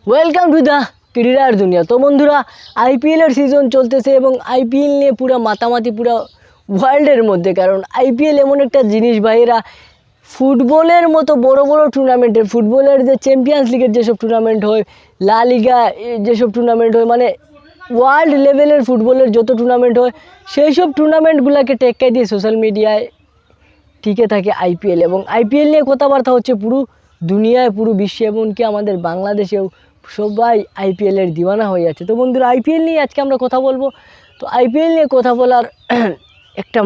Welcome to the ক্রীড়ার দুনিয়া। তো বন্ধুরা, আইপিএলের সিজন চলতেছে এবং আইপিএল নিয়ে পুরো মাতামাতি পুরো ওয়ার্ল্ডের মধ্যে। কারণ আইপিএল এমন একটা জিনিস ভাইয়েরা, ফুটবলের মতো বড় বড় টুর্নামেন্টের, ফুটবলের যে চ্যাম্পিয়ন্স লিগের যেসব টুর্নামেন্ট হয়, লা লিগা যেসব টুর্নামেন্ট হয়, মানে ওয়ার্ল্ড লেভেলের ফুটবলের যত টুর্নামেন্ট হয় সেই সব টুর্নামেন্টগুলোকে টেক্কা দিয়ে সোশ্যাল মিডিয়ায় টিকে থাকে আইপিএল। এবং আইপিএল নিয়ে কথাবার্তা হচ্ছে পুরো দুনিয়ায়, পুরো বিশ্বে, এমনকি আমাদের বাংলাদেশেও সবাই আইপিএলের দিওয়ানা হয়ে যাচ্ছে। তো বন্ধুরা, আইপিএল নিয়ে আজকে আমরা কথা বলবো। তো আইপিএল নিয়ে কথা বলার একটা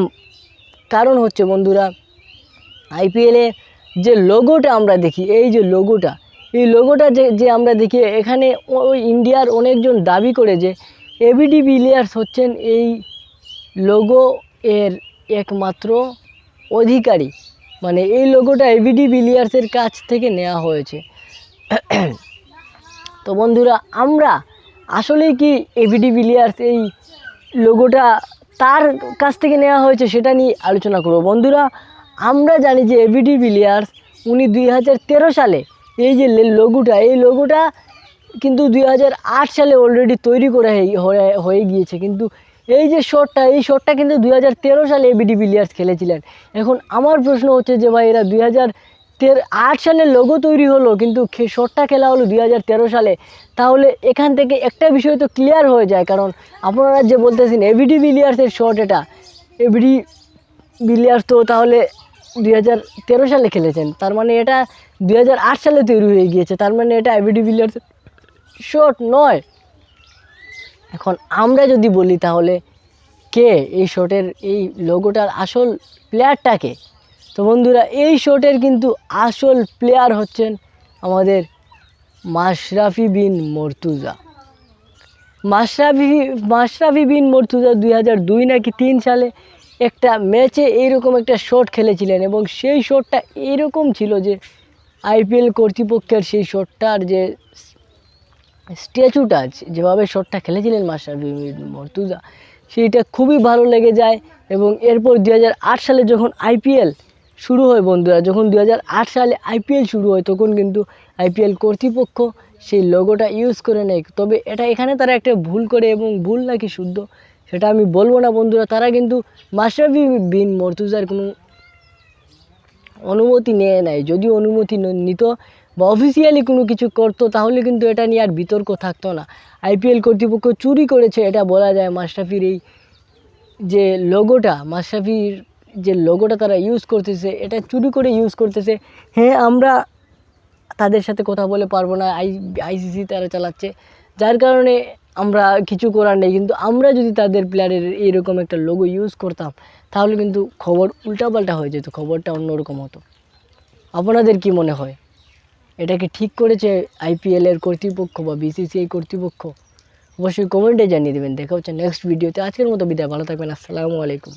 কারণ হচ্ছে বন্ধুরা, আইপিএলে যে লোগোটা আমরা দেখি, এই যে লোগোটা, এই লোগোটা যে আমরা দেখি, এখানে ওই ইন্ডিয়ার অনেকজন দাবি করে যে এবিডি ভিলিয়ার্স হচ্ছেন এই লোগো এর একমাত্র অধিকারী। মানে এই লোগোটা এবিডি ভিলিয়ার্সের কাছ থেকে নেওয়া হয়েছে। তো বন্ধুরা, আমরা আসলেই কি এবিডি ভিলিয়ার্স এই লোগোটা তার কাছ থেকে নেওয়া হয়েছে সেটা নিয়ে আলোচনা করব। বন্ধুরা, আমরা জানি যে এবিডি ভিলিয়ার্স উনি 2013 সালে এই যে লোগোটা, এই লোগোটা কিন্তু 2008 সালে অলরেডি তৈরি করে হয়ে গিয়েছে। কিন্তু এই যে শটটা, এই শটটা কিন্তু 2013 সালে এবিডি ভিলিয়ার্স খেলেছিলেন। এখন আমার প্রশ্ন হচ্ছে যে ভাই, এরা 2008 সালে লোগো তৈরি হলো কিন্তু শটটা খেলা হলো 2013 সালে, তাহলে এখান থেকে একটা বিষয় তো ক্লিয়ার হয়ে যায়। কারণ আপনারা যে বলতেছেন এবিডি ভিলিয়ার্সের শট, এটা এবিডি ভিলিয়ার্স তো তাহলে 2013 সালে খেলেছেন, তার মানে এটা 2008 সালে তৈরি হয়ে গিয়েছে, তার মানে এটা এবিডি ভিলিয়ার্সের শট নয়। এখন আমরা যদি বলি তাহলে কে এই শটের, এই লোগোটার আসল প্লেয়ারটাকে? তো বন্ধুরা, এই শটের কিন্তু আসল প্লেয়ার হচ্ছেন আমাদের মাশরাফি বিন মর্তুজা। মাশরাফি বিন মর্তুজা 2002 নাকি 3 সালে একটা ম্যাচে এইরকম একটা শট খেলেছিলেন এবং সেই শটটা এইরকম ছিল যে আইপিএল কর্তৃপক্ষের সেই শটটার যে স্ট্যাচুটা, যেভাবে শটটা খেলেছিলেন মাশরাফি বিন মর্তুজা, সেইটা খুবই ভালো লেগে যায়। এবং এরপর 2008 সালে যখন আইপিএল শুরু হয় বন্ধুরা, যখন 2008 সালে আইপিএল শুরু হয়, তখন কিন্তু আইপিএল কর্তৃপক্ষ সেই লোগোটা ইউজ করে নেয়। তবে এখানে তারা একটা ভুল করে, এবং ভুল নাকি শুদ্ধ সেটা আমি বলবো না বন্ধুরা। তারা কিন্তু মাশরাফি বিন মর্তুজার কোনো অনুমতি নিয়ে নেয়। যদি অনুমতি নিত বা অফিসিয়ালি কোনো কিছু করতো, তাহলে কিন্তু এটা নিয়ে আর বিতর্ক থাকতো না। আইপিএল কর্তৃপক্ষ চুরি করেছে এটা বলা যায়। মাশরাফির এই যে লোগোটা, মাশরাফির যে লোগোটা তারা ইউজ করতেছে, এটা চুরি করে ইউজ করতেছে। হ্যাঁ, আমরা তাদের সাথে কথা বলে পারবো না, আইসিসি তারা চালাচ্ছে, যার কারণে আমরা কিছু করার নেই। কিন্তু আমরা যদি তাদের প্লেয়ারের এইরকম একটা লোগো ইউজ করতাম, তাহলে কিন্তু খবর উল্টাপাল্টা হয়ে যেত, খবরটা অন্যরকম হতো। আপনাদের কি মনে হয়, এটা কি ঠিক করেছে আইপিএলের কর্তৃপক্ষ বা বিসিসিআই কর্তৃপক্ষ? অবশ্যই কমেন্টে জানিয়ে দেবেন। দেখা হচ্ছে নেক্সট ভিডিওতে। আজকের মতো বিদায়, ভালো থাকবেন, আসসালামু আলাইকুম।